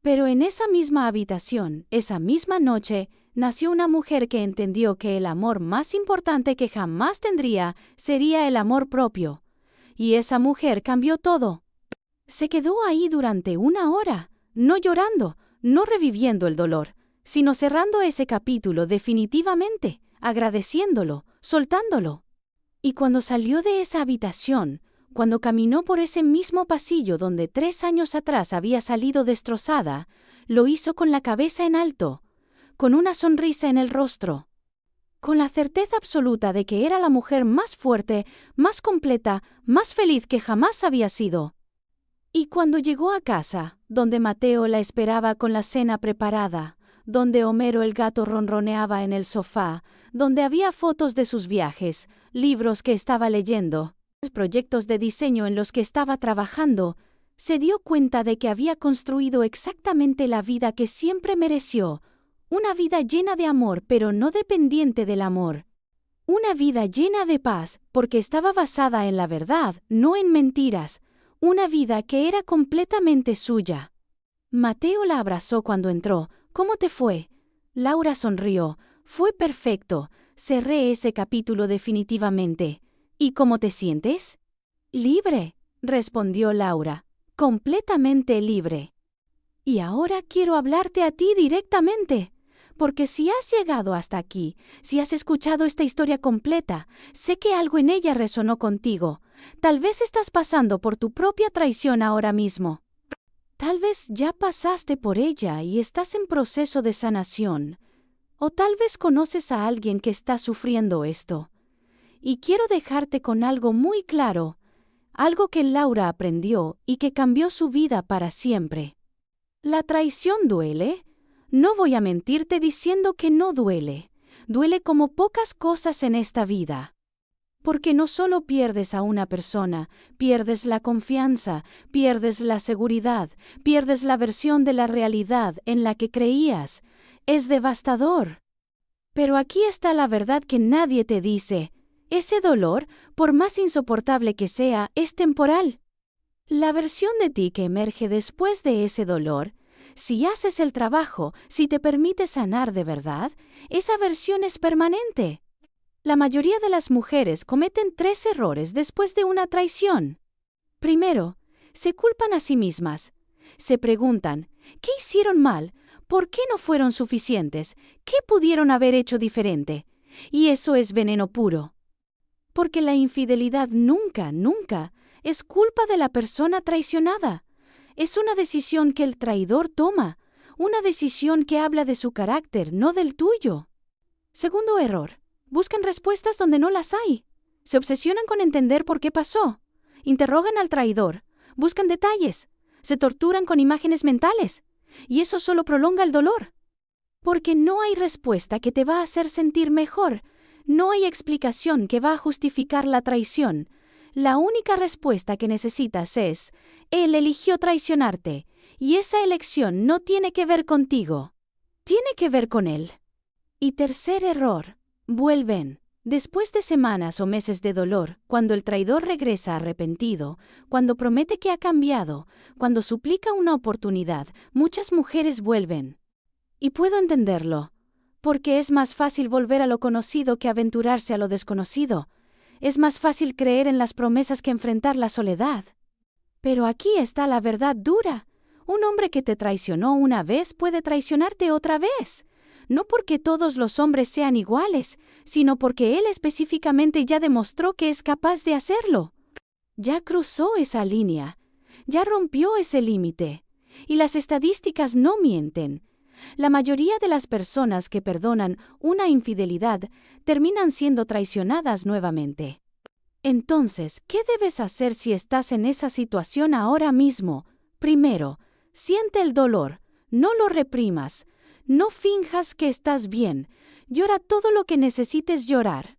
Pero en esa misma habitación, esa misma noche, nació una mujer que entendió que el amor más importante que jamás tendría sería el amor propio. Y esa mujer cambió todo. Se quedó ahí durante 1 hora, no llorando, no reviviendo el dolor, sino cerrando ese capítulo definitivamente, agradeciéndolo, soltándolo. Y cuando salió de esa habitación, cuando caminó por ese mismo pasillo donde 3 años atrás había salido destrozada, lo hizo con la cabeza en alto, con una sonrisa en el rostro, con la certeza absoluta de que era la mujer más fuerte, más completa, más feliz que jamás había sido. Y cuando llegó a casa, donde Mateo la esperaba con la cena preparada, donde Homero el gato ronroneaba en el sofá, donde había fotos de sus viajes, libros que estaba leyendo, proyectos de diseño en los que estaba trabajando, se dio cuenta de que había construido exactamente la vida que siempre mereció, una vida llena de amor pero no dependiente del amor. Una vida llena de paz porque estaba basada en la verdad, no en mentiras, una vida que era completamente suya. Mateo la abrazó cuando entró. ¿Cómo te fue? Laura sonrió. Fue perfecto. Cerré ese capítulo definitivamente. ¿Y cómo te sientes? Libre, respondió Laura. Completamente libre. Y ahora quiero hablarte a ti directamente. Porque si has llegado hasta aquí, si has escuchado esta historia completa, sé que algo en ella resonó contigo. Tal vez estás pasando por tu propia traición ahora mismo. Tal vez ya pasaste por ella y estás en proceso de sanación. O tal vez conoces a alguien que está sufriendo esto. Y quiero dejarte con algo muy claro, algo que Laura aprendió y que cambió su vida para siempre. ¿La traición duele? No voy a mentirte diciendo que no duele. Duele como pocas cosas en esta vida. Porque no solo pierdes a una persona, pierdes la confianza, pierdes la seguridad, pierdes la versión de la realidad en la que creías. Es devastador. Pero aquí está la verdad que nadie te dice. Ese dolor, por más insoportable que sea, es temporal. La versión de ti que emerge después de ese dolor, si haces el trabajo, si te permites sanar de verdad, esa versión es permanente. La mayoría de las mujeres cometen 3 errores después de una traición. Primero, se culpan a sí mismas. Se preguntan, ¿qué hicieron mal? ¿Por qué no fueron suficientes? ¿Qué pudieron haber hecho diferente? Y eso es veneno puro. Porque la infidelidad nunca, nunca es culpa de la persona traicionada. Es una decisión que el traidor toma, una decisión que habla de su carácter, no del tuyo. Segundo error. Buscan respuestas donde no las hay. Se obsesionan con entender por qué pasó. Interrogan al traidor. Buscan detalles. Se torturan con imágenes mentales. Y eso solo prolonga el dolor. Porque no hay respuesta que te va a hacer sentir mejor. No hay explicación que va a justificar la traición. La única respuesta que necesitas es, él eligió traicionarte. Y esa elección no tiene que ver contigo. Tiene que ver con él. Y tercer error. Vuelven. Después de semanas o meses de dolor, cuando el traidor regresa arrepentido, cuando promete que ha cambiado, cuando suplica una oportunidad, muchas mujeres vuelven. Y puedo entenderlo, porque es más fácil volver a lo conocido que aventurarse a lo desconocido. Es más fácil creer en las promesas que enfrentar la soledad. Pero aquí está la verdad dura. Un hombre que te traicionó una vez puede traicionarte otra vez. no porque todos los hombres sean iguales, sino porque él específicamente ya demostró que es capaz de hacerlo. Ya cruzó esa línea, ya rompió ese límite. Y las estadísticas no mienten. La mayoría de las personas que perdonan una infidelidad terminan siendo traicionadas nuevamente. Entonces, ¿qué debes hacer si estás en esa situación ahora mismo? Primero, siente el dolor, no lo reprimas, no finjas que estás bien, llora todo lo que necesites llorar.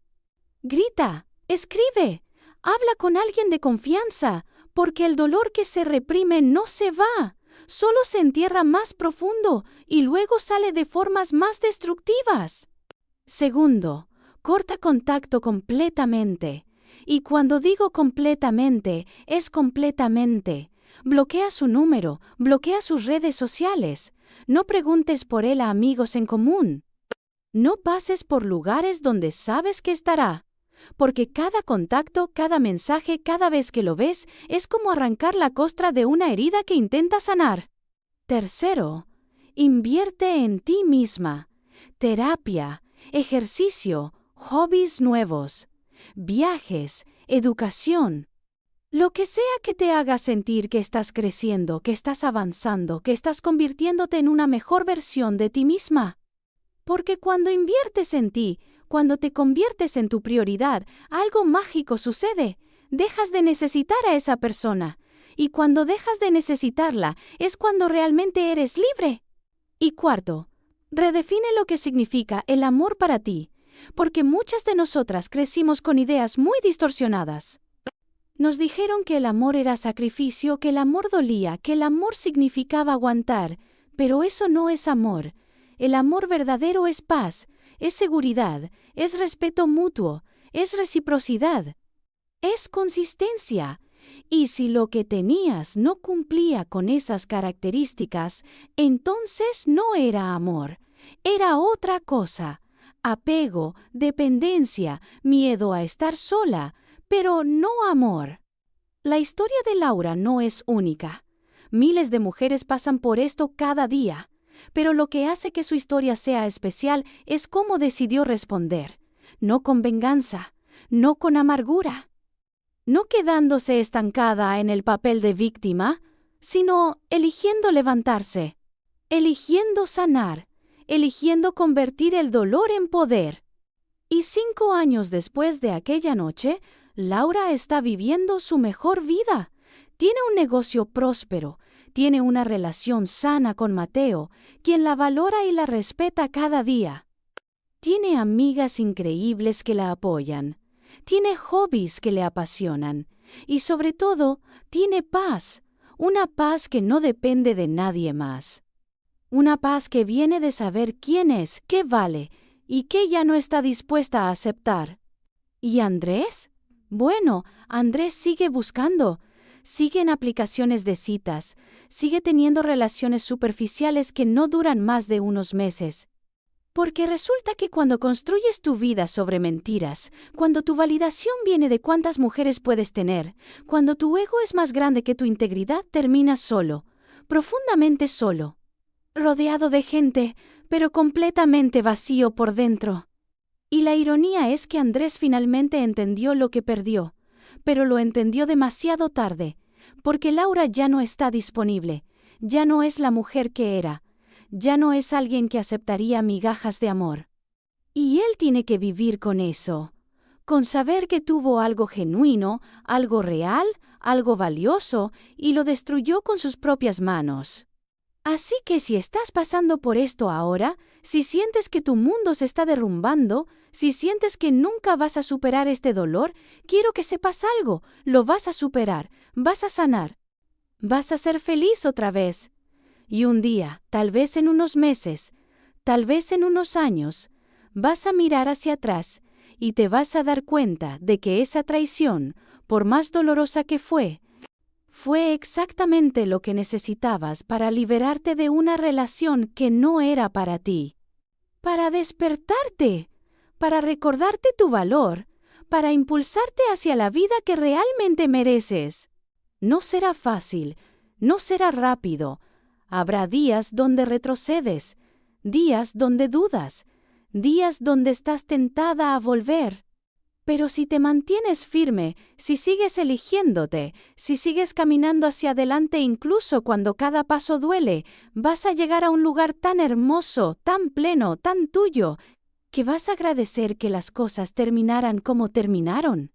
Grita, escribe, habla con alguien de confianza, porque el dolor que se reprime no se va, solo se entierra más profundo y luego sale de formas más destructivas. Segundo, corta contacto completamente. Y cuando digo completamente, es completamente. Bloquea su número, bloquea sus redes sociales. No preguntes por él a amigos en común. No pases por lugares donde sabes que estará. Porque cada contacto, cada mensaje, cada vez que lo ves, es como arrancar la costra de una herida que intenta sanar. Tercero, invierte en ti misma. Terapia, ejercicio, hobbies nuevos, viajes, educación. Lo que sea que te haga sentir que estás creciendo, que estás avanzando, que estás convirtiéndote en una mejor versión de ti misma. Porque cuando inviertes en ti, cuando te conviertes en tu prioridad, algo mágico sucede. Dejas de necesitar a esa persona. Y cuando dejas de necesitarla, es cuando realmente eres libre. Y cuarto, redefine lo que significa el amor para ti, porque muchas de nosotras crecimos con ideas muy distorsionadas. Nos dijeron que el amor era sacrificio, que el amor dolía, que el amor significaba aguantar, pero eso no es amor. El amor verdadero es paz, es seguridad, es respeto mutuo, es reciprocidad, es consistencia. Y si lo que tenías no cumplía con esas características, entonces no era amor, era otra cosa. Apego, dependencia, miedo a estar sola, pero no amor. La historia de Laura no es única. Miles de mujeres pasan por esto cada día. Pero lo que hace que su historia sea especial es cómo decidió responder. No con venganza, no con amargura. No quedándose estancada en el papel de víctima, sino eligiendo levantarse, eligiendo sanar, eligiendo convertir el dolor en poder. Y 5 años después de aquella noche, Laura está viviendo su mejor vida. Tiene un negocio próspero, tiene una relación sana con Mateo, quien la valora y la respeta cada día. Tiene amigas increíbles que la apoyan. Tiene hobbies que le apasionan. Y sobre todo, tiene paz. Una paz que no depende de nadie más. Una paz que viene de saber quién es, qué vale y qué ya no está dispuesta a aceptar. ¿Y Andrés? Bueno, Andrés sigue buscando. Sigue en aplicaciones de citas, sigue teniendo relaciones superficiales que no duran más de unos meses. Porque resulta que cuando construyes tu vida sobre mentiras, cuando tu validación viene de cuántas mujeres puedes tener, cuando tu ego es más grande que tu integridad, terminas solo, profundamente solo, rodeado de gente, pero completamente vacío por dentro. Y la ironía es que Andrés finalmente entendió lo que perdió. Pero lo entendió demasiado tarde, porque Laura ya no está disponible, ya no es la mujer que era, ya no es alguien que aceptaría migajas de amor. Y él tiene que vivir con eso, con saber que tuvo algo genuino, algo real, algo valioso, y lo destruyó con sus propias manos. Así que si estás pasando por esto ahora, si sientes que tu mundo se está derrumbando, si sientes que nunca vas a superar este dolor, quiero que sepas algo, lo vas a superar, vas a sanar. Vas a ser feliz otra vez. Y un día, tal vez en unos meses, tal vez en unos años, vas a mirar hacia atrás y te vas a dar cuenta de que esa traición, por más dolorosa que fue exactamente lo que necesitabas para liberarte de una relación que no era para ti. Para despertarte, para recordarte tu valor, para impulsarte hacia la vida que realmente mereces. No será fácil, no será rápido. Habrá días donde retrocedes, días donde dudas, días donde estás tentada a volver. Pero si te mantienes firme, si sigues eligiéndote, si sigues caminando hacia adelante incluso cuando cada paso duele, vas a llegar a un lugar tan hermoso, tan pleno, tan tuyo, que vas a agradecer que las cosas terminaran como terminaron.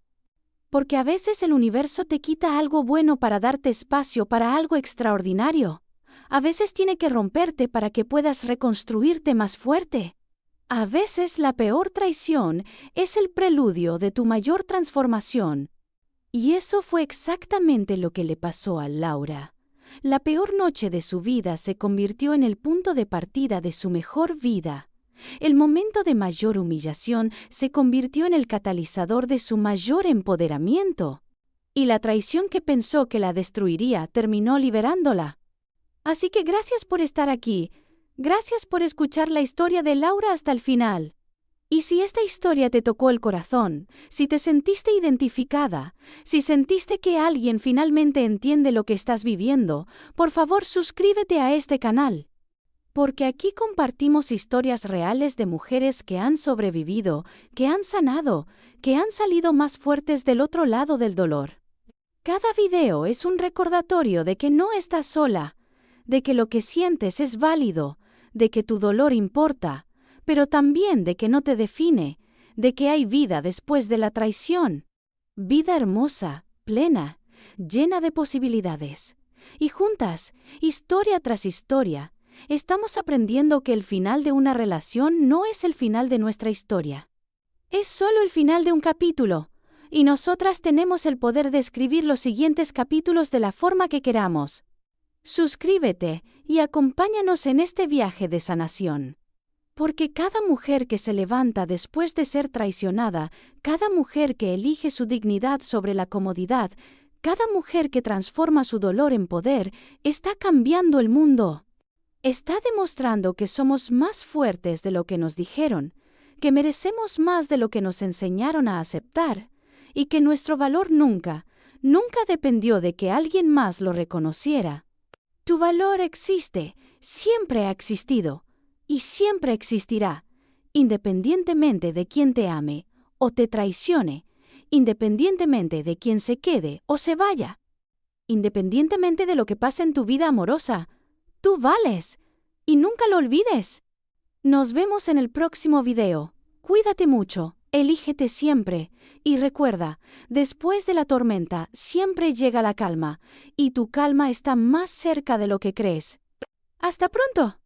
Porque a veces el universo te quita algo bueno para darte espacio para algo extraordinario. A veces tiene que romperte para que puedas reconstruirte más fuerte. A veces la peor traición es el preludio de tu mayor transformación. Y eso fue exactamente lo que le pasó a Laura. La peor noche de su vida se convirtió en el punto de partida de su mejor vida. El momento de mayor humillación se convirtió en el catalizador de su mayor empoderamiento. Y la traición que pensó que la destruiría terminó liberándola. Así que gracias por estar aquí. Gracias por escuchar la historia de Laura hasta el final. Y si esta historia te tocó el corazón, si te sentiste identificada, si sentiste que alguien finalmente entiende lo que estás viviendo, por favor suscríbete a este canal. Porque aquí compartimos historias reales de mujeres que han sobrevivido, que han sanado, que han salido más fuertes del otro lado del dolor. Cada video es un recordatorio de que no estás sola, de que lo que sientes es válido, de que tu dolor importa, pero también de que no te define, de que hay vida después de la traición. Vida hermosa, plena, llena de posibilidades. Y juntas, historia tras historia, estamos aprendiendo que el final de una relación no es el final de nuestra historia. Es solo el final de un capítulo, y nosotras tenemos el poder de escribir los siguientes capítulos de la forma que queramos. Suscríbete y acompáñanos en este viaje de sanación. Porque cada mujer que se levanta después de ser traicionada, cada mujer que elige su dignidad sobre la comodidad, cada mujer que transforma su dolor en poder, está cambiando el mundo. Está demostrando que somos más fuertes de lo que nos dijeron, que merecemos más de lo que nos enseñaron a aceptar, y que nuestro valor nunca dependió de que alguien más lo reconociera. Tu valor existe, siempre ha existido, y siempre existirá, independientemente de quién te ame o te traicione, independientemente de quién se quede o se vaya, independientemente de lo que pase en tu vida amorosa. Tú vales, y nunca lo olvides. Nos vemos en el próximo video. Cuídate mucho, elígete siempre, y recuerda, después de la tormenta siempre llega la calma, y tu calma está más cerca de lo que crees. ¡Hasta pronto!